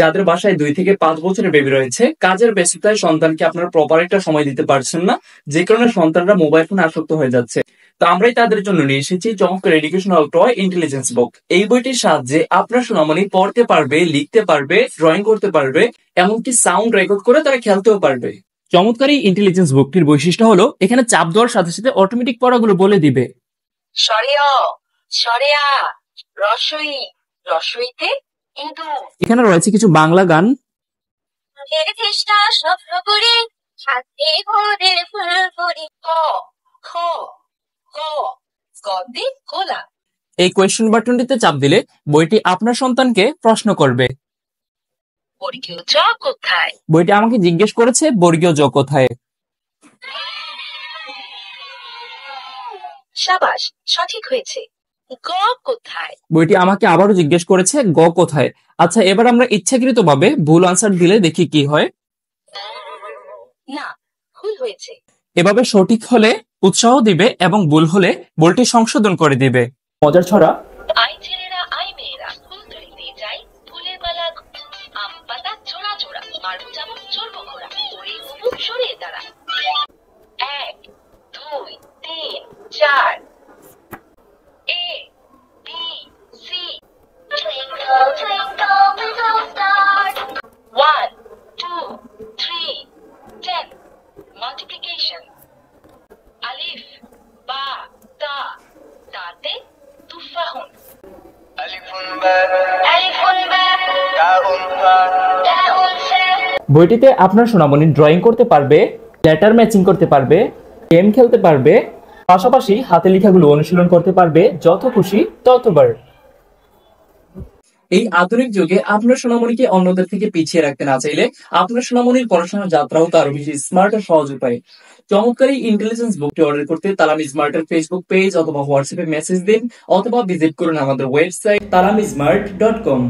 যাদের বাসায় 2 থেকে 5 বছরের বেবি রয়েছে, কাজের ব্যস্ততায় সন্তানকে আপনারা প্রপার একটা সময় দিতে পারছেন না, যে কারণে সন্তানরা মোবাইল ফোনে আসক্ত হয়ে যাচ্ছে। তো আমরাই তাদের জন্য নিয়ে এসেছি চমৎকার এডুকেশনাল টয় ইন্টেলিজেন্স বুক। এই বইটির সাহায্যে আপনার সোনামণি পড়তে পারবে, লিখতে পারবে, ড্রয়িং করতে পারবে, এমনকি সাউন্ড রেকর্ড করে তারা খেলতেও পারবে। চমৎকার এই ইন্টেলিজেন্স বুকটির বৈশিষ্ট্য হলো এখানে চাপ দেওয়ার সাথে সাথে অটোমেটিক পড়াগুলো বলে দিবে। সরেয়া সরেয়া রসই রসইতে ইঁদুর। এখানে রয়েছে কিছু বাংলা গান। চেষ্টা স্বপ্ন করি হাতে ভোরের ফুল করি। ক খ গ গদ্দে গোলা। এই কোয়েশ্চেন বাটনটিতে চাপ দিলে বইটি আপনার সন্তানকে প্রশ্ন করবে। বর্গীয় জ কোথায়? বইটি আমাকে জিজ্ঞেস করেছে বর্গীয় জ কোথায়। সাবাস, সঠিক হয়েছে। গ কোথায়? বইটি আমাকে আবারও জিজ্ঞেস করেছে গ কোথায়। আচ্ছা, এবার আমরা ইচ্ছাকৃতভাবে ভুল আনসার দিলে দেখি কি হয়। না, ভুল হয়েছে। এভাবে সঠিক হলে উৎসাহ দিবে এবং ভুল হলে বইটি সংশোধন করে দিবে। মজার ছড়া। আই ছেলেরা আই মেয়েরা ফুল তুলিতে যাই, ফুলের মালা আম পাতা জোড়া জোড়া, মারবো চাবুক চড়বো ঘোড়া, ওরে বুবু সরিয়ে দাঁড়া। 1 2 3 4 A B C Twinkle twinkle little star 1 2 3 10 Multiplication Alif Ba Ta Tate Tufahun Alifun Ba Ta'un Fa বইটিতে আপনার সোনামণি ড্রয়িং করতে পারবে, লেটার ম্যাচিং করতে পারবে, গেম খেলতে পারবে, পাশাপাশি হাতে লেখাগুলো অনুশীলন করতে পারবে যত খুশি ততবার। এই আধুনিক যুগে আপনার সোনামণিকে অন্যদের থেকে পিছিয়ে রাখতে না চাইলে আপনার সোনামণির পড়াশোনার যাত্রা হোক আরো বেশি স্মার্ট ও সহজ উপায়। চমৎকার এই ইন্টেলিজেন্স বুকটি অর্ডার করতে তালামি স্মার্টের ফেসবুক পেজ অথবা হোয়াটসঅ্যাপে মেসেজ দিন অথবা ভিজিট করুন আমাদের ওয়েবসাইট talamsmart.com।